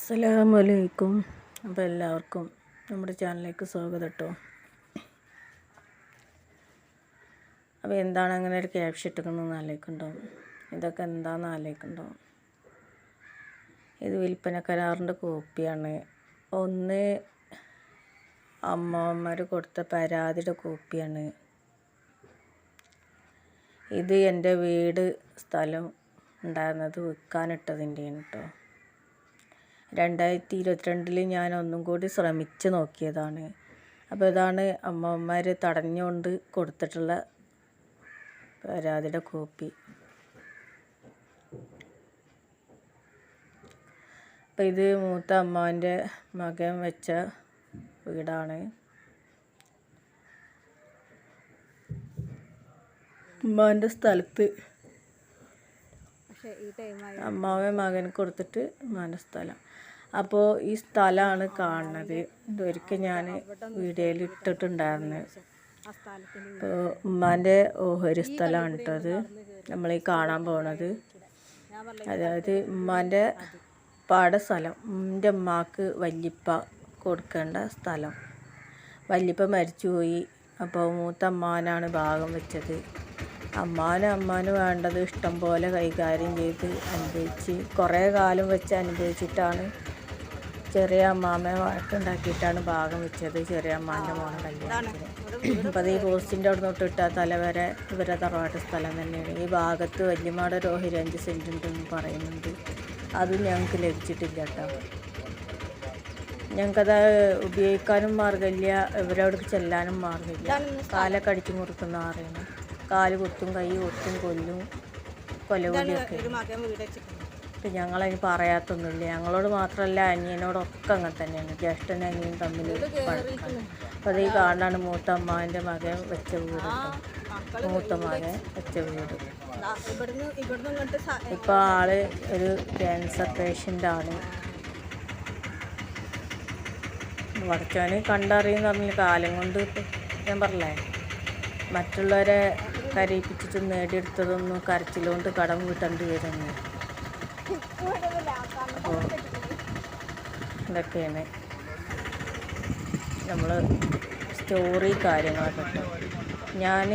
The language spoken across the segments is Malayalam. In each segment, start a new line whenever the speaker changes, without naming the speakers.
അസ്സലാമലൈക്കും. അപ്പോൾ എല്ലാവർക്കും നമ്മുടെ ചാനലിലേക്ക് സ്വാഗതം കേട്ടോ. അപ്പോൾ എന്താണ് അങ്ങനെ ഒരു ക്യാപ്ഷൻ ഇട്ടിരിക്കുന്നതെന്ന് ആലോചിക്കുന്നുണ്ടാവും. ഇതൊക്കെ എന്താണെന്ന് ആലോചിക്കുന്നുണ്ടാവും. ഇത് വിൽപ്പന കരാറിൻ്റെ കോപ്പിയാണ്. ഒന്ന് അമ്മമാർ കൊടുത്ത പരാതിയുടെ കോപ്പിയാണ്. ഇത് എൻ്റെ വീട് സ്ഥലം ഉണ്ടായിരുന്നത് വിൽക്കാനിട്ടതിൻ്റെയാണ് കേട്ടോ. 2022 ഞാൻ ഒന്നും കൂടി ശ്രമിച്ച് നോക്കിയതാണ്. അപ്പോൾ ഇതാണ് അമ്മമാർ തടഞ്ഞുകൊണ്ട് കൊടുത്തിട്ടുള്ള പരാതിയുടെ കോപ്പി. അപ്പോൾ ഇത് മൂത്ത അമ്മാവൻ്റെ മകൻ വെച്ച വീടാണ്. അമ്മാവൻ്റെ സ്ഥലത്ത് അമ്മാവൻ മകന് കൊടുത്തിട്ട് അമ്മാവൻ്റെ സ്ഥലം. അപ്പോൾ ഈ സ്ഥലമാണ് കാണുന്നത്. ഇതൊരിക്കൽ ഞാൻ വീഡിയോയിൽ ഇട്ടിട്ടുണ്ടായിരുന്നു. അപ്പോൾ ഉമ്മാൻ്റെ ഓഹരി സ്ഥലമാണ് കേട്ടത് നമ്മളീ കാണാൻ പോണത്. അതായത് ഉമ്മാൻ്റെ പാടസ്ഥലം, എൻ്റെ ഉമ്മാക്ക് വല്യപ്പ കൊടുക്കേണ്ട സ്ഥലം. വല്യപ്പ മരിച്ചുപോയി. അപ്പോൾ മൂത്ത അമ്മാവനാണ് ഭാഗം വെച്ചത്. അമ്മാവന് വേണ്ടത് ഇഷ്ടം പോലെ കൈകാര്യം ചെയ്ത് അനുഭവിച്ച് കുറേ കാലം വെച്ച് അനുഭവിച്ചിട്ടാണ് ചെറിയ അമ്മാമ്മയെ വഴക്കുണ്ടാക്കിയിട്ടാണ് ഭാഗം വെച്ചത് ചെറിയ അമ്മാൻ്റെ മോനെ കല്യാണത്തിന്. അപ്പോൾ അത് ഈ പോസ്റ്റിൻ്റെ അവിടെ നിന്ന് ഇട്ട തല വരെ ഇവരെ തറവാട്ട് സ്ഥലം തന്നെയാണ്. ഈ ഭാഗത്ത് വല്യമ്മയുടെ ഒരു 5 സെൻറ്റ് ഉണ്ടെന്ന് പറയുന്നുണ്ട്. അതും ഞങ്ങൾക്ക് ലഭിച്ചിട്ടില്ല കേട്ടോ. ഞങ്ങൾക്കത് ഉപയോഗിക്കാനും മാർഗമില്ല, ഇവരവിടെ ചെല്ലാനും മാർഗമില്ല. കാലൊക്കെ അടിച്ചു മുറുക്കുന്ന അറിയണം. കാല് കൊത്തും, കൈ കൊത്തും, കൊല്ലും, കൊലകൊലിയൊക്കെ. ഇപ്പം ഞങ്ങളതിന് പറയാത്തൊന്നുമില്ല. ഞങ്ങളോട് മാത്രമല്ല അനിയനോടൊക്കെ അങ്ങനെ തന്നെയാണ്. ജ്യേഷ്ഠനും അനിയനും തമ്മിൽ പഴക്കാണ്. അപ്പോൾ അത് ഈ കാണാണ് മൂത്ത അമ്മാവൻ്റെ മകൻ വെച്ച വീട്. മൂത്ത മകൻ വെച്ച വീട്. ഇപ്പോൾ ആള് ഒരു ക്യാൻസർ പേഷ്യൻ്റാണ്. പഠിച്ചവന് കണ്ടറിയുന്ന പറഞ്ഞ കാലം കൊണ്ട് ഞാൻ പറഞ്ഞേ, മറ്റുള്ളവരെ കരയിപ്പിച്ചിട്ട് നേടിയെടുത്തതൊന്നും കരച്ചിലുകൊണ്ട് കടം വീട്ടേണ്ടി വരുന്നു. അപ്പോൾ ഇതൊക്കെയാണ് നമ്മൾ സ്റ്റോറി കാര്യങ്ങളൊക്കെ. ഞാൻ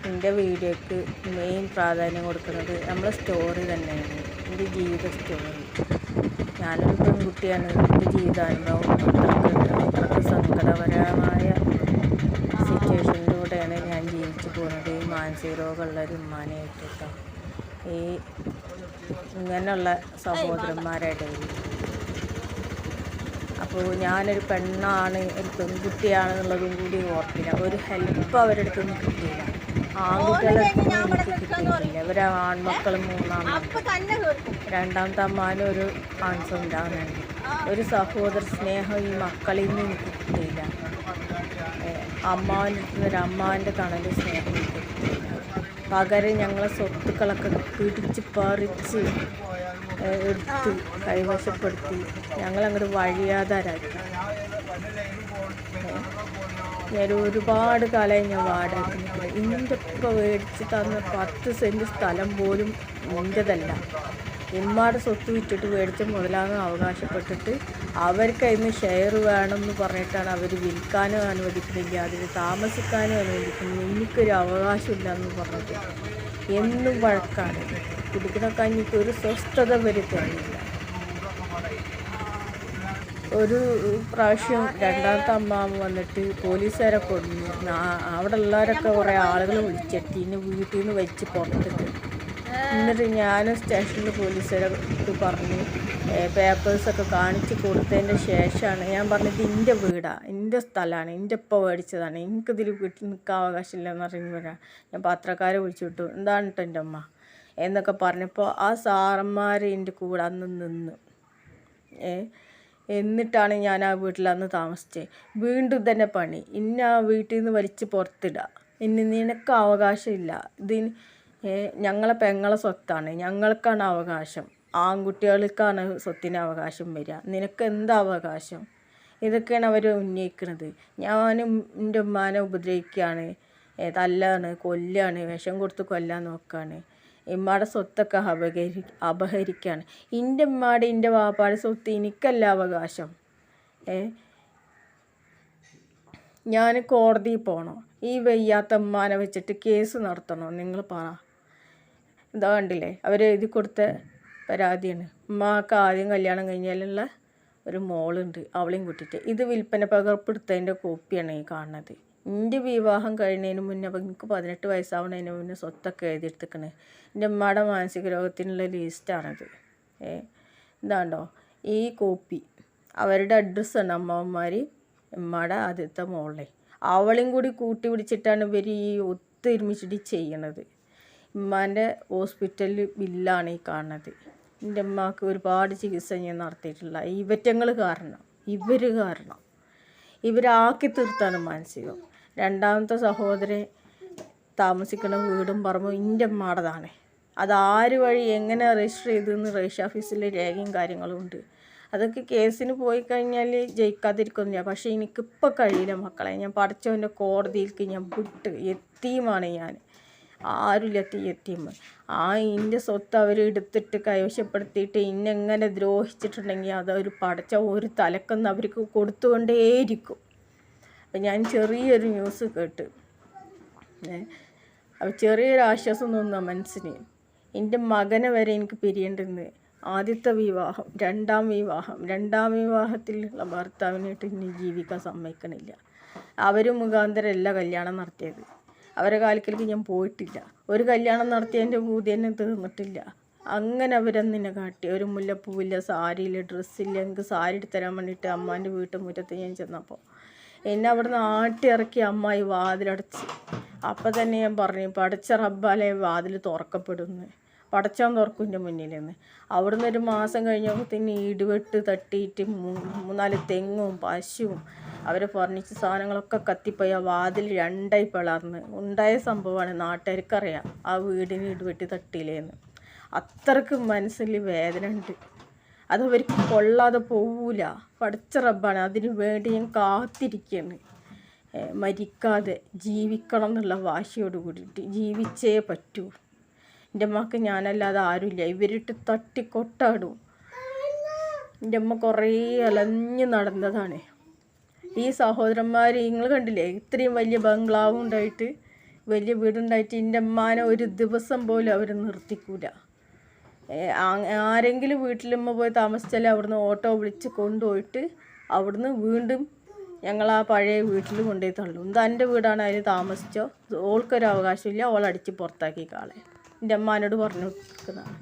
എൻ്റെ വീഡിയോക്ക് മെയിൻ പ്രാധാന്യം കൊടുക്കുന്നത് നമ്മളെ സ്റ്റോറി തന്നെയാണ്. എൻ്റെ ജീവിത സ്റ്റോറി. ഞാനൊരു പെൺകുട്ടിയാണ്. എൻ്റെ ജീവിതാനുഭവം അത്രയ്ക്ക് സങ്കടകരമായ സിറ്റുവേഷനിലൂടെയാണ് ഞാൻ ജീവിച്ചു പോകുന്നത്. ഈ മാനസിക രോഗമുള്ളൊരു ഉമ്മാനായിട്ടോ, ഈ ഇങ്ങനെയുള്ള സഹോദരന്മാരുടെ. അപ്പോൾ ഞാനൊരു പെണ്ണാണ്, ഒരു പെൺകുട്ടിയാണെന്നുള്ളതും കൂടി ഓർത്തില്ല. ഒരു ഹെൽപ്പ് അവരുടെ അടുത്തൊന്നും കിട്ടിയില്ല. ആൺകുട്ടികളുടെ അടുത്തൊന്നും എനിക്ക് കിട്ടിയിട്ടില്ല. ഇവരെ ആൺമക്കളും 2ാമത്തെ അമ്മാനും ഒരു ആൺസം ഉണ്ടാകുന്നുണ്ട്. ഒരു സഹോദര സ്നേഹം ഈ മക്കളിൽ നിന്ന് എനിക്ക് കിട്ടിയില്ല. അമ്മാവൻ്റെ അടുത്ത് ഒരു അമ്മാവൻ്റെ തണല് സ്നേഹം എനിക്ക് കിട്ടിയില്ല. പകരം ഞങ്ങളെ സ്വത്തുക്കളൊക്കെ പിടിച്ച് പറിച്ച് എടുത്ത് കൈവശപ്പെടുത്തി ഞങ്ങളങ്ങോട്ട് വഴിയാതാരാക്കി. ഞാൻ ഒരുപാട് കാലമായി ഞാൻ വാടകയ്ക്ക് നിൽക്കുന്നത്. എൻ്റെ ഇപ്പോൾ മേടിച്ച് തന്ന 10 സെൻറ്റ് സ്ഥലം പോലും എൻ്റെതല്ല. ഇമ്മാടെ സ്വത്ത് വിറ്റിട്ട് മേടിച്ച മുതലാണെന്ന് അവകാശപ്പെട്ടിട്ട് അവർക്ക് അതിന് ഷെയർ വേണമെന്ന് പറഞ്ഞിട്ടാണ് അവർ വിൽക്കാനും അനുവദിക്കുന്നില്ല, അതിൽ താമസിക്കാനും അനുവദിക്കുന്നില്ല. എനിക്കൊരു അവകാശമില്ല എന്ന് പറഞ്ഞിട്ട് എന്നും വഴക്കാണ്. കുടിക്കുന്ന കഞ്ഞിക്ക് ഒരു സ്വസ്ഥത വരുത്തില്ല. ഒരു പ്രാവശ്യം 2ാമത്തെ അമ്മാമ്മ വന്നിട്ട് പോലീസുകാരെ കൊണ്ടു. അവിടെ ഉള്ളവരൊക്കെ കുറേ ആളുകൾ വിളിച്ചെത്തി ഇന്ന് വീട്ടിൽ നിന്ന് വെച്ച് പുറത്തിട്ട്. എന്നിട്ട് ഞാൻ സ്റ്റേഷനിൽ പോലീസുകാരെ പറഞ്ഞ് പേപ്പേഴ്സൊക്കെ കാണിച്ച് കൊടുത്തതിൻ്റെ ശേഷമാണ് ഞാൻ പറഞ്ഞത് എൻ്റെ വീടാണ്, എൻ്റെ സ്ഥലമാണ്, എൻ്റെ ഉപ്പ മേടിച്ചതാണ്, എനിക്കിതിൽ വീട്ടിൽ നിൽക്കാൻ അവകാശമില്ലെന്ന് പറയുമ്പോഴാണ് ഞാൻ പത്രക്കാരെ വിളിച്ചു വിട്ടു. എന്താണ് കേട്ടോ എൻ്റെ അമ്മ എന്നൊക്കെ പറഞ്ഞപ്പോൾ ആ സാറന്മാർ എൻ്റെ കൂടെ അന്ന് നിന്ന്. എന്നിട്ടാണ് ഞാൻ ആ വീട്ടിൽ അന്ന് താമസിച്ചത്. വീണ്ടും തന്നെ പണി. ഇന്ന ആ വീട്ടിൽ നിന്ന് വലിച്ച് പുറത്തിടുക. നിനക്ക് അവകാശമില്ല, ഇതിന് ഞങ്ങളെ പെങ്ങളെ സ്വത്താണ്, ഞങ്ങൾക്കാണ് അവകാശം, ആൺകുട്ടികൾക്കാണ് സ്വത്തിന് അവകാശം വരിക, നിനക്ക് എന്താ അവകാശം? ഇതൊക്കെയാണ് അവർ ഉന്നയിക്കുന്നത്. ഞാനും എൻ്റെ ഉമ്മാനെ ഉപദ്രവിക്കുകയാണ്, തല്ലാണ്, കൊല്ലാണ്, വിഷം കൊടുത്ത് കൊല്ലാൻ നോക്കുകയാണ്. ഇമ്മയുടെ സ്വത്തൊക്കെ അപഹരിക്കുകയാണ്. എൻ്റെ ഉമ്മയുടെ എൻ്റെ വാപ്പാടെ സ്വത്ത് എനിക്കല്ല അവകാശം. ഞാൻ കോടതിയിൽ പോകണോ? ഈ വയ്യാത്ത ഉമ്മാനെ വെച്ചിട്ട് കേസ് നടത്തണോ? നിങ്ങൾ പറ. എന്താ കണ്ടില്ലേ, അവർ എഴുതി കൊടുത്ത പരാതിയാണ്. ഉമ്മാക്ക് ആദ്യം കല്യാണം കഴിഞ്ഞാലുള്ള ഒരു മോളുണ്ട്, അവളെയും കൂട്ടിയിട്ട്. ഇത് വിൽപ്പന പകർപ്പെടുത്തതിൻ്റെ കോപ്പിയാണ് ഈ കാണുന്നത്. എൻ്റെ വിവാഹം കഴിയുന്നതിന് മുന്നേ, അപ്പോൾ എനിക്ക് 18 വയസ്സാവുന്നതിന് മുന്നേ സ്വത്തൊക്കെ എഴുതിയെടുത്തിക്കണേ. എൻ്റെ ഉമ്മയുടെ മാനസിക രോഗത്തിനുള്ള ലിസ്റ്റാണിത്. എന്താണ്ടോ ഈ കോപ്പി, അവരുടെ അഡ്രസ്സാണ്. അമ്മമാർ ഉമ്മയുടെ ആദ്യത്തെ മോളെ അവളെയും കൂടി കൂട്ടി പിടിച്ചിട്ടാണ് ഇവർ ഈ ഒത്തൊരുമിച്ചിട്ട് ചെയ്യണത്. ഉമ്മാൻ്റെ ഹോസ്പിറ്റൽ ബില്ലാണ് ഈ കാണുന്നത്. എൻ്റെ ഉമ്മക്ക് ഒരുപാട് ചികിത്സ ഞാൻ നടത്തിയിട്ടുള്ള ഇവറ്റങ്ങൾ കാരണം, ഇവരാക്കി തീർത്താണ് മാനസികം. രണ്ടാമത്തെ സഹോദരൻ താമസിക്കുന്ന വീടും പറമ്പും എൻ്റെ ഉമ്മയുടേതാണ്. അതാര് വഴി എങ്ങനെ രജിസ്റ്റർ ചെയ്തെന്ന് രജിസ്റ്റർ ഓഫീസിൽ രേഖയും കാര്യങ്ങളും ഉണ്ട്. അതൊക്കെ കേസിന് പോയി കഴിഞ്ഞാൽ ജയിക്കാതിരിക്കുന്നില്ല. പക്ഷേ എനിക്കിപ്പോൾ കഴിയില്ല മക്കളെ. ഞാൻ പഠിച്ചവൻ്റെ കോടതിയിലേക്ക് ഞാൻ വിട്ട് എത്തിയുമാണ് ഞാൻ. ആരുമില്ല എത്തിയും. എൻ്റെ സ്വത്ത് അവർ എടുത്തിട്ട് കൈവശപ്പെടുത്തിയിട്ട് ഇന്നെങ്ങനെ ദ്രോഹിച്ചിട്ടുണ്ടെങ്കിൽ അതവർ പഠിച്ച ഒരു തലക്കൊന്ന് അവർക്ക് കൊടുത്തുകൊണ്ടേയിരിക്കും. അപ്പം ഞാൻ ചെറിയൊരു ന്യൂസ് കേട്ട്, അപ്പം ചെറിയൊരു ആശ്വാസം തോന്നുക മനസ്സിന്. എൻ്റെ മകനെ വരെ എനിക്ക് പിരിയേണ്ടെന്ന്. ആദ്യത്തെ വിവാഹം, രണ്ടാം വിവാഹത്തിലുള്ള ഭർത്താവിനായിട്ട് ഇനി ജീവിക്കാൻ സമ്മതിക്കണില്ല. അവർ മുഖാന്തരമല്ല കല്യാണം നടത്തിയത്. അവരെ കാലിക്കലേക്ക് ഞാൻ പോയിട്ടില്ല. ഒരു കല്യാണം നടത്തിയതിൻ്റെ പൂതി തന്നെ തീർന്നിട്ടില്ല. അങ്ങനെ അവരെന്നെ കാട്ടി. ഒരു മുല്ലപ്പൂവില്ല, സാരിയില്ല, ഡ്രസ്സില്ല. എനിക്ക് സാരി എടുത്തരാൻ വേണ്ടിയിട്ട് അമ്മാൻ്റെ വീട്ടുമുറ്റത്ത് ഞാൻ ചെന്നപ്പോൾ എന്നെ അവിടെ നിന്ന് ആട്ടിയിറക്കി അമ്മായി വാതിലടച്ച്. അപ്പം തന്നെ ഞാൻ പറഞ്ഞു, പടച്ച റബ്ബാലെ വാതിൽ തുറക്കപ്പെടുന്നു, പടച്ചാൻ തുറക്കും എൻ്റെ മുന്നിൽ നിന്ന്. അവിടുന്ന് ഒരു മാസം കഴിഞ്ഞപ്പോഴത്തേന് ഇടിവെട്ട് തട്ടിയിട്ട് 3-4 തെങ്ങും പശുവും അവരെ ഫർണിച്ചർ സാധനങ്ങളൊക്കെ കത്തിപ്പോയി. ആ വാതിൽ 2ആയി പിളർന്ന് ഉണ്ടായ സംഭവമാണ്. നാട്ടുകാർക്കറിയാം ആ വീടിന് ഇടിവെട്ടി തട്ടിയില്ലേന്ന്. അത്രക്ക് മനസ്സിൽ വേദന ഉണ്ട്. അതവർക്ക് കൊള്ളാതെ പോവില്ല. പടച്ച റബ്ബാണ്. അതിന് വേണ്ടി ഞാൻ കാത്തിരിക്കുകയാണ്. മരിക്കാതെ ജീവിക്കണം എന്നുള്ള വാശിയോട് കൂടിയിട്ട് ജീവിച്ചേ പറ്റൂ. എൻ്റെ അമ്മക്ക് ഞാനല്ലാതെ ആരുമില്ല. ഇവരിട്ട് തട്ടിക്കൊട്ടാടും. എൻ്റെ അമ്മ കുറേ അലഞ്ഞ് നടന്നതാണ്. ഈ സഹോദരന്മാർ നിങ്ങൾ കണ്ടില്ലേ, ഇത്രയും വലിയ ബംഗ്ലാവ് ഉണ്ടായിട്ട്, വലിയ വീടുണ്ടായിട്ട് എൻ്റെ അമ്മാനെ ഒരു ദിവസം പോലും അവർ നിർത്തിക്കൂല. ആരെങ്കിലും വീട്ടിലമ്മ പോയി താമസിച്ചാൽ അവിടുന്ന് ഓട്ടോ വിളിച്ച് കൊണ്ടുപോയിട്ട് അവിടുന്ന് വീണ്ടും ഞങ്ങൾ ആ പഴയ വീട്ടിൽ കൊണ്ടുപോയി തള്ളും. എന്താ എൻ്റെ വീടാണ്, അതിൽ താമസിച്ചോ, ഓൾക്കൊരു അവകാശമില്ല, ഓളടിച്ച് പുറത്താക്കി കാളെ. എൻ്റെ അമ്മാനോട് പറഞ്ഞു കൊടുക്കുന്നതാണ്.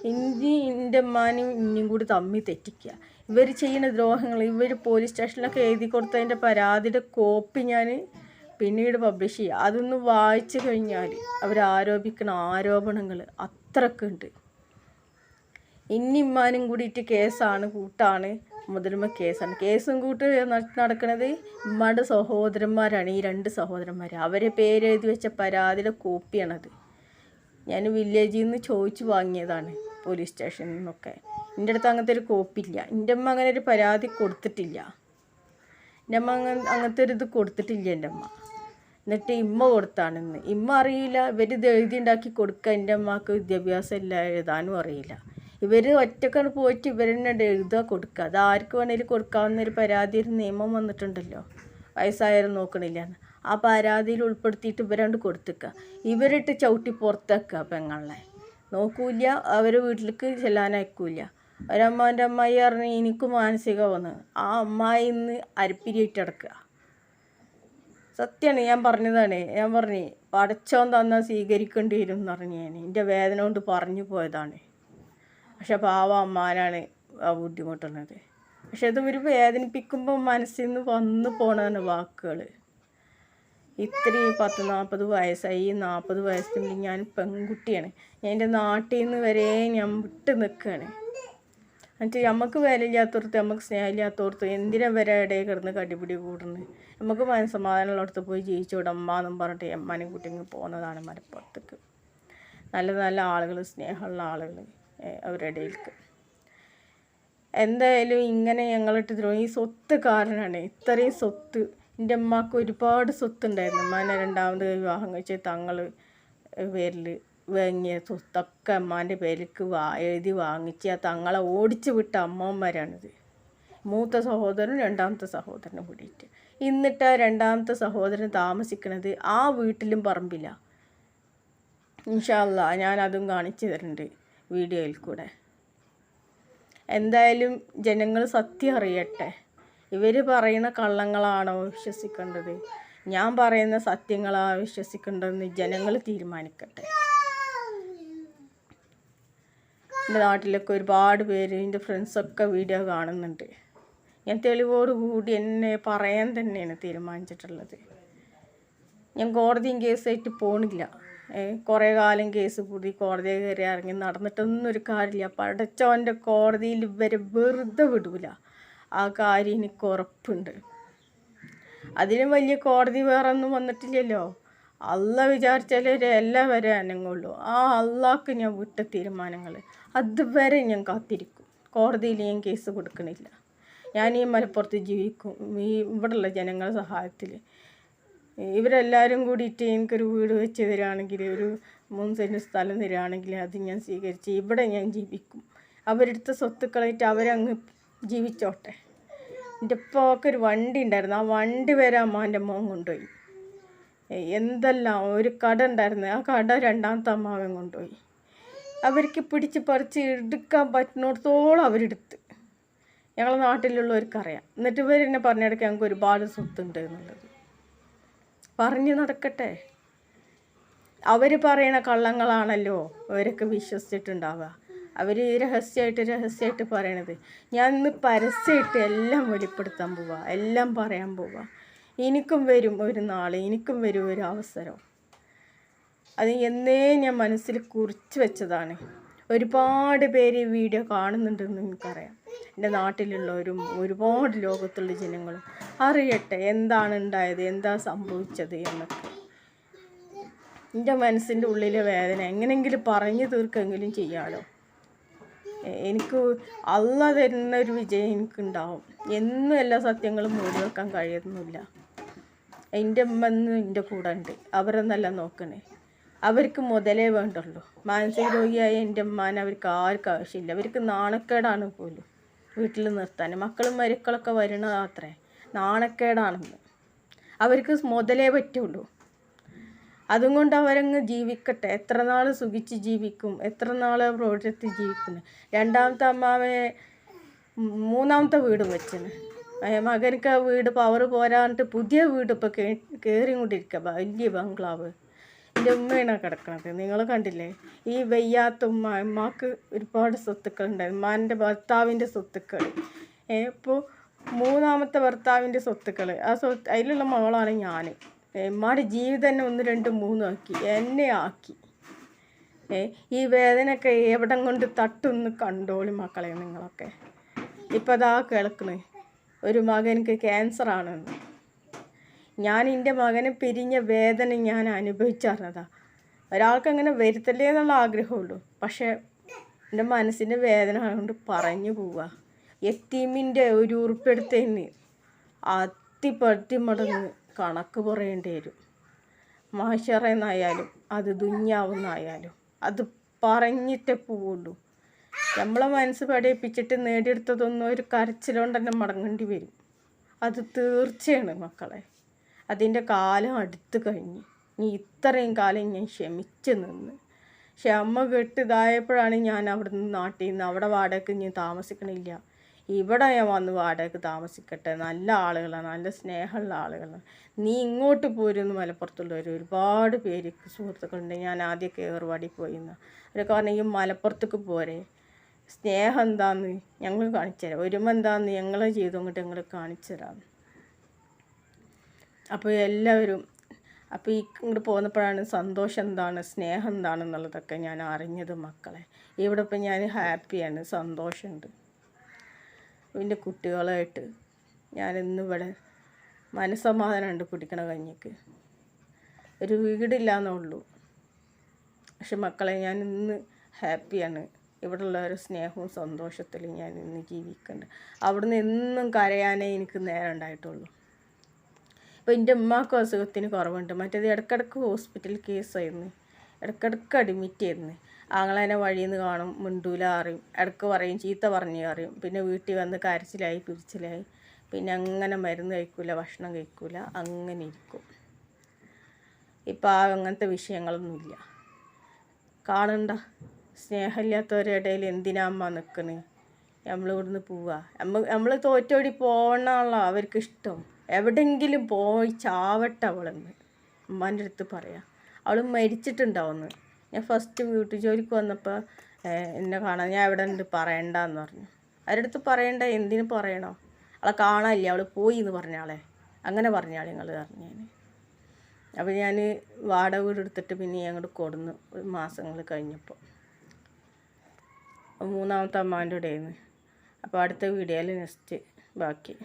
എൻ്റെ അമ്മാനും ഇനിയും കൂടി തമ്മിൽ തെറ്റിക്കുക. ഇവർ ചെയ്യുന്ന ദ്രോഹങ്ങൾ, ഇവർ പോലീസ് സ്റ്റേഷനിലൊക്കെ എഴുതി കൊടുത്തതിൻ്റെ പരാതിയുടെ കോപ്പി ഞാൻ പിന്നീട് പബ്ലിഷ് ചെയ്യുക. അതൊന്ന് വായിച്ചു കഴിഞ്ഞാൽ അവരാരോപിക്കുന്ന ആരോപണങ്ങൾ അത്രക്കുണ്ട്. ഇമ്മാനും കൂടിയിട്ട് കേസാണ്, കൂട്ടാണ്, മുതലുമ കേസാണ്. കേസും കൂട്ട് നടക്കുന്നത് ഉമ്മയുടെ സഹോദരന്മാരാണ്. ഈ 2 സഹോദരന്മാർ അവരെ പേരെഴുതി വെച്ച പരാതിയുടെ കോപ്പിയാണത്. ഞാൻ വില്ലേജിൽ നിന്ന് ചോദിച്ചു വാങ്ങിയതാണ്, പോലീസ് സ്റ്റേഷനിൽ നിന്നൊക്കെ. എൻ്റെ അടുത്ത് അങ്ങനത്തെ ഒരു കോപ്പിയില്ല. എൻ്റെ അമ്മ അങ്ങനെ ഒരു പരാതി കൊടുത്തിട്ടില്ല. എൻ്റെ അമ്മ അങ്ങനത്തെ ഒരു ഇത് കൊടുത്തിട്ടില്ല എൻ്റെ അമ്മ. എന്നിട്ട് ഇമ്മ കൊടുത്താണെന്ന്. ഇമ്മ അറിയില്ല, ഇവരിത് എഴുതി ഉണ്ടാക്കി കൊടുക്കുക. എൻ്റെ അമ്മക്ക് വിദ്യാഭ്യാസം ഇല്ല, എഴുതാനും അറിയില്ല. ഇവർ ഒറ്റക്കാണ് പോയിട്ട് ഇവരെന്നെ എഴുതുക, കൊടുക്കുക. അത് ആർക്ക് വേണമെങ്കിലും കൊടുക്കാവുന്നൊരു പരാതി, ഒരു നിയമം വന്നിട്ടുണ്ടല്ലോ, വയസ്സായാലും നോക്കണില്ലാന്ന്. ആ പരാതിയിൽ ഉൾപ്പെടുത്തിയിട്ട് ഇവരാണ്ട് കൊടുത്തേക്കുക. ഇവരിട്ട് ചവിട്ടി പുറത്തേക്കുക. പെങ്ങളെ നോക്കൂല, അവരെ വീട്ടിലേക്ക് ചെല്ലാനയക്കൂല. ഒരമ്മാൻ്റെ അമ്മായി പറഞ്ഞ് എനിക്ക് മാനസിക വന്ന് ആ അമ്മായി ഇന്ന് അരിപ്പിരിയിട്ട് കിടക്കുക. സത്യമാണ്, ഞാൻ പറഞ്ഞതാണ്. ഞാൻ പറഞ്ഞു പടച്ചോൻ തന്നാൽ സ്വീകരിക്കേണ്ടി വരും എന്ന് പറഞ്ഞു. ഞാൻ എൻ്റെ വേദന കൊണ്ട് പറഞ്ഞു പോയതാണ്. പക്ഷെ പാവം അമ്മാനാണ് ആ ബുദ്ധിമുട്ടുന്നത്. പക്ഷെ അത് ഒരു വേദനിപ്പിക്കുമ്പോൾ മനസ്സിൽ നിന്ന് വന്നു പോണതാണ് വാക്കുകൾ. ഇത്രയും 10-40 വയസ്സായി. 40 വയസ്സിനുള്ളിൽ ഞാൻ പെൺകുട്ടിയാണ്. ഞാൻ എൻ്റെ നാട്ടിൽ നിന്ന് വരെ ഞാൻ വിട്ട് നിൽക്കുകയാണ്. എന്നിട്ട് നമുക്ക് വിലയില്ലാത്തോടത്ത്, നമുക്ക് സ്നേഹമില്ലാത്തോടത്ത് എന്തിനാ വരെ ഇടയിൽ കിടന്ന് കടിപിടി കൂടുന്നത്? നമുക്ക് മനസ്സമാധാനമുള്ളടത്ത് പോയി ജീവിച്ചോടെ അമ്മ എന്നും പറഞ്ഞിട്ട് അമ്മാനും കുട്ടിങ്ങ് പോകുന്നതാണ് മലപ്പുറത്തേക്ക്. നല്ല നല്ല ആളുകൾ, സ്നേഹമുള്ള ആളുകൾ അവരുടെ ഇടയിലേക്ക്. എന്തായാലും ഇങ്ങനെ ഞങ്ങളിട്ട് ഈ സ്വത്ത് കാരണമാണ്. ഇത്രയും സ്വത്ത് എൻ്റെ അമ്മക്ക് ഒരുപാട് സ്വത്തുണ്ടായിരുന്നു. അമ്മാനെ 2ാമത് വിവാഹം കഴിച്ച തങ്ങൾ പേരിൽ വാങ്ങിയ സ്വത്തൊക്കെ അമ്മാൻ്റെ പേരിലേക്ക് എഴുതി വാങ്ങിച്ച് ആ തങ്ങളെ ഓടിച്ചു വിട്ട അമ്മമാരാണിത്. മൂത്ത സഹോദരനും രണ്ടാമത്തെ സഹോദരനും കൂടിയിട്ട്. എന്നിട്ട് ആ രണ്ടാമത്തെ സഹോദരൻ താമസിക്കുന്നത് ആ വീട്ടിലും പറമ്പില്ല. ഇൻഷാ അല്ലാ ഞാൻ അതും കാണിച്ചു തരുന്നുണ്ട് വീഡിയോയിൽ കൂടെ. എന്തായാലും ജനങ്ങൾ സത്യം അറിയട്ടെ. ഇവർ പറയുന്ന കള്ളങ്ങളാണോ വിശ്വസിക്കേണ്ടത്, ഞാൻ പറയുന്ന സത്യങ്ങളാണ് വിശ്വസിക്കേണ്ടതെന്ന് ജനങ്ങൾ തീരുമാനിക്കട്ടെ. എൻ്റെ നാട്ടിലൊക്കെ ഒരുപാട് പേര് എൻ്റെ ഫ്രണ്ട്സൊക്കെ വീഡിയോ കാണുന്നുണ്ട്. ഞാൻ തെളിവോടുകൂടി എന്നെ പറയാൻ തന്നെയാണ് തീരുമാനിച്ചിട്ടുള്ളത്. ഞാൻ കോടതിയും കേസായിട്ട് പോണില്ല. കുറേ കാലം കേസ് കൂടി കോടതിയിൽ കയറി ഇറങ്ങി നടന്നിട്ടൊന്നും ഒരു കാര്യമില്ല. പടച്ചോൻ്റെ കോടതിയിൽ ഇവരെ വെറുതെ വിടൂല, ആ കാര്യം എനിക്ക് ഉറപ്പുണ്ട്. അതിലും വലിയ കോടതി വേറെ ഒന്നും വന്നിട്ടില്ലല്ലോ. അള്ളാഹ് വിചാരിച്ചാലേ എല്ലാം വരെ അനങ്ങുള്ളൂ. ആ അള്ളാഹ്ക്ക് ഞാൻ വിട്ട തീരുമാനങ്ങൾ അതുവരെ ഞാൻ കാത്തിരിക്കും. കോടതിയിൽ ഞാൻ കേസ് കൊടുക്കണില്ല. ഞാൻ ഈ മലപ്പുറത്ത് ജീവിക്കും, ഈ ഇവിടെയുള്ള ജനങ്ങളുടെ സഹായത്തിൽ. ഇവരെല്ലാവരും കൂടിയിട്ട് എനിക്കൊരു വീട് വെച്ച് തരികയാണെങ്കിൽ, ഒരു 3 സെൻറ്റ് സ്ഥലം തരികയാണെങ്കിൽ അത് ഞാൻ സ്വീകരിച്ച് ഇവിടെ ഞാൻ ജീവിക്കും. അവരെടുത്ത സ്വത്തുക്കളായിട്ട് അവരങ്ങ് ജീവിച്ചോട്ടെ. എൻ്റെ ഉപ്പക്ക് ഒരു വണ്ടി ഉണ്ടായിരുന്നു, ആ വണ്ടി വരെ അമ്മാൻ്റെ മോൻ കൊണ്ടുപോയി. എന്തെല്ലാം ഒരു കട ഉണ്ടായിരുന്നു, ആ കട രണ്ടാമത്തെ അമ്മാവൻ കൊണ്ടുപോയി. അവർക്ക് പിടിച്ച് പറിച്ച് എടുക്കാൻ പറ്റുന്നിടത്തോളം അവരെടുത്ത്. ഞങ്ങളെ നാട്ടിലുള്ളവർക്കറിയാം. എന്നിട്ട് ഇവരെന്നെ പറഞ്ഞെടുക്കാൻ ഞങ്ങൾക്ക് ഒരുപാട് സ്വത്തുണ്ട് എന്നുള്ളത്. പറഞ്ഞു നടക്കട്ടെ. അവർ പറയണ കള്ളങ്ങളാണല്ലോ അവരൊക്കെ വിശ്വസിച്ചിട്ടുണ്ടാവുക. അവർ രഹസ്യമായിട്ട് പറയണത്. ഞാൻ ഇന്ന് പരസ്യമായിട്ട് എല്ലാം വെളിപ്പെടുത്താൻ പോവുക, എല്ലാം പറയാൻ പോവുക. എനിക്കും വരും ഒരു നാൾ, എനിക്കും വരും ഒരു അവസരം. അത് എന്നേ ഞാൻ മനസ്സിൽ കുറിച്ച് വെച്ചതാണ്. ഒരുപാട് പേര് ഈ വീഡിയോ കാണുന്നുണ്ടെന്ന് എനിക്കറിയാം. എൻ്റെ നാട്ടിലുള്ളവരും ഒരുപാട് ലോകത്തുള്ള ജനങ്ങളും അറിയട്ടെ എന്താണ് ഉണ്ടായത്, എന്താ സംഭവിച്ചത് എന്നൊക്കെ. എൻ്റെ മനസ്സിൻ്റെ ഉള്ളിലെ വേദന എങ്ങനെയെങ്കിലും പറഞ്ഞു തീർക്കെങ്കിലും ചെയ്യാമല്ലോ. എനിക്ക് അള്ളാഹ് തരുന്ന ഒരു വിജയം എനിക്കുണ്ടാവും. എന്നും എല്ലാ സത്യങ്ങളും മൂടി വെക്കാൻ കഴിയുന്നില്ല. എൻ്റെ അമ്മ ഇന്ന് എൻ്റെ കൂടെ ഉണ്ട്. അവരെന്നല്ല നോക്കണേ. അവർക്ക് മുതലേ വേണ്ടുള്ളൂ. മാനസിക രോഗിയായ എൻ്റെ അമ്മാനെ അവർക്ക് ആർക്കും ആവശ്യമില്ല. അവർക്ക് നാണക്കേടാണ് പോലും വീട്ടിൽ നിർത്താൻ. മക്കളും മരുക്കളൊക്കെ വരണതാത്രേ, നാണക്കേടാണെന്ന്. അവർക്ക് മുതലേ പറ്റുള്ളൂ. അതും കൊണ്ട് അവരങ്ങ് ജീവിക്കട്ടെ. എത്ര നാൾ സുഖിച്ച് ജീവിക്കും, എത്ര നാൾ പ്രോജക്റ്റ് ജീവിക്കുന്നു. രണ്ടാമത്തെ അമ്മാവനെ 3ാമത്തെ വീട് വെച്ചിന്. മകനക്ക് ആ വീട് പവർ പോരാണ്ട് പുതിയ വീട് ഇപ്പോൾ കയറി കൊണ്ടിരിക്കുക, വലിയ ബംഗ്ലാവ്. എൻ്റെ ഉമ്മയാണ് കിടക്കണത്, നിങ്ങൾ കണ്ടില്ലേ. ഈ വയ്യാത്ത ഉമ്മക്ക് ഒരുപാട് സ്വത്തുക്കൾ ഉണ്ടായിരുന്നു. ഉമ്മാൻ്റെ ഭർത്താവിൻ്റെ സ്വത്തുക്കൾ. ഇപ്പോൾ 3ാമത്തെ ഭർത്താവിൻ്റെ സ്വത്തുക്കൾ, അതിലുള്ള മകളാണ് ഞാൻ. ഉമ്മാൻ്റെ ജീവിതം തന്നെ 1, 2, 3 ആക്കി, എന്നെ ആക്കി. ഈ വേദനയൊക്കെ എവിടം കൊണ്ട് തട്ടൊന്ന് കണ്ടോളി മക്കളെ നിങ്ങളൊക്കെ. ഇപ്പം അതാ കേൾക്കണേ, ഒരു മകനക്ക് ക്യാൻസറാണെന്ന്. ഞാൻ എൻ്റെ മകനെ പിരിഞ്ഞ വേദന ഞാൻ അനുഭവിച്ചറിഞ്ഞതാ. ഒരാൾക്ക് അങ്ങനെ വരുത്തല്ലേ എന്നുള്ള ആഗ്രഹമുള്ളൂ. പക്ഷേ എൻ്റെ മനസ്സിൻ്റെ വേദന കൊണ്ട് പറഞ്ഞു പോവുക. യത്തീമിൻ്റെ 1 ഉറുപ്പിക എടുത്തതിന് അത്തിപ്പത്തി മടങ്ങ് കണക്ക് പറയേണ്ടി വരും. മാഷറെന്നായാലും അത് ദുന്യാവെന്നായാലും അത് പറഞ്ഞിട്ടേ പോവുള്ളൂ. നമ്മളെ മനസ്സ് പഠിപ്പിച്ചിട്ട് നേടിയെടുത്തതൊന്നും ഒരു കരച്ചിലുകൊണ്ട് തന്നെ മടങ്ങേണ്ടി വരും. അത് തീർച്ചയാണ് മക്കളെ. അതിൻ്റെ കാലം അടുത്ത് കഴിഞ്ഞ്. ഇനി ഇത്രയും കാലം ഞാൻ ക്ഷമിച്ച് നിന്ന് ക്ഷമ കെട്ട് ഇതായപ്പോഴാണ് ഞാൻ അവിടെ നിന്ന് നാട്ടിൽ നിന്ന് അവിടെ വാടകയ്ക്ക് ഞാൻ താമസിക്കണില്ല. ഇവിടെ ഞാൻ വന്ന് വാടകയ്ക്ക് താമസിക്കട്ടെ. നല്ല ആളുകളാണ്, നല്ല സ്നേഹമുള്ള ആളുകളാണ്. നീ ഇങ്ങോട്ട് പോരുന്നു. മലപ്പുറത്തുള്ളവർ ഒരുപാട് പേര് സുഹൃത്തുക്കളുണ്ട്. ഞാൻ ആദ്യമൊക്കെ ഏർവാടി പോയിന്ന്. അവരൊക്കെ പറഞ്ഞാൽ ഈ മലപ്പുറത്തേക്ക് പോരെ, സ്നേഹം എന്താന്ന് ഞങ്ങൾ കാണിച്ചു തരാം, ഒരുമ എന്താന്ന് ഞങ്ങൾ ചെയ്തു അങ്ങോട്ട് ഞങ്ങൾ കാണിച്ചു തരാം. അപ്പോൾ എല്ലാവരും ഇങ്ങോട്ട് പോന്നപ്പോഴാണ് സന്തോഷം എന്താണ്, സ്നേഹം എന്താണെന്നുള്ളതൊക്കെ ഞാൻ അറിഞ്ഞത് മക്കളെ. ഇവിടെ ഇപ്പം ഞാൻ ഹാപ്പിയാണ്, സന്തോഷമുണ്ട്. എൻ്റെ കുട്ടികളായിട്ട് ഞാനിന്നിവിടെ മനസ്സമാധാനമുണ്ട്. കുടിക്കണ കഞ്ഞിക്ക് ഒരു വീടില്ലാന്നുള്ളൂ. പക്ഷെ മക്കളെ ഞാൻ ഇന്ന് ഹാപ്പിയാണ്. ഇവിടെയുള്ള ഒരു സ്നേഹവും സന്തോഷത്തിൽ ഞാൻ ഇന്ന് ജീവിക്കുന്നുണ്ട്. അവിടുന്ന് എന്നും കരയാനേ എനിക്ക് നേരം ഉണ്ടായിട്ടുള്ളൂ. ഇപ്പോൾ എൻ്റെ ഉമ്മാക്കും അസുഖത്തിന് കുറവുണ്ട്. മറ്റേത് ഇടയ്ക്കിടയ്ക്ക് ഹോസ്പിറ്റൽ കേസായിരുന്നു. ഇടയ്ക്കിടയ്ക്ക് അഡ്മിറ്റ് ചെയ്യുന്നു. ആങ്ങളേനെ വഴിയിൽ നിന്ന് കാണും, മിണ്ടൂല അറിയും, ഇടയ്ക്ക് പറയും, ചീത്ത പറഞ്ഞു അറിയും. പിന്നെ വീട്ടിൽ വന്ന് കരച്ചിലായി പിരിച്ചിലായി. പിന്നെ അങ്ങനെ മരുന്ന് കഴിക്കൂല, ഭക്ഷണം കഴിക്കൂല, അങ്ങനെ ഇരിക്കും. ഇപ്പം അങ്ങനത്തെ വിഷയങ്ങളൊന്നുമില്ല. കാണണ്ട, സ്നേഹമില്ലാത്തവരുടെ ഇടയിൽ എന്തിനാ അമ്മ നിൽക്കണ്? നമ്മളിവിടുന്ന് പോവുക, നമ്മൾ തോറ്റോടി പോകണമല്ലോ അവർക്കിഷ്ടം. എവിടെയെങ്കിലും പോയി ചാവട്ടെ അവളെന്ന് ഉമ്മാൻ്റെ അടുത്ത് പറയാം. അവൾ മരിച്ചിട്ടുണ്ടാവുമെന്ന്. ഞാൻ ഫസ്റ്റ് വീട്ടു ജോലിക്ക് വന്നപ്പോൾ എന്നെ കാണാൻ ഞാൻ എവിടെ ഉണ്ട് പറയണ്ടെന്ന് പറഞ്ഞു. അവരുടെ അടുത്ത് പറയണ്ട, എന്തിനു പറയണോ? അവളെ കാണാനില്ല, അവൾ പോയി എന്ന് പറഞ്ഞാളെ, അങ്ങനെ പറഞ്ഞാളെ നിങ്ങൾ പറഞ്ഞു. അപ്പോൾ ഞാൻ വാടക വീട് എടുത്തിട്ട് പിന്നെ അങ്ങോട്ട് കൊടുന്നു മാസങ്ങൾ കഴിഞ്ഞപ്പോൾ. മൂന്നാമത്തെ അമ്മാവൻ്റെ കൂടെയായിരുന്നു. അപ്പോൾ അടുത്ത വീഡിയോയിൽ നെക്സ്റ്റ് ബാക്കി.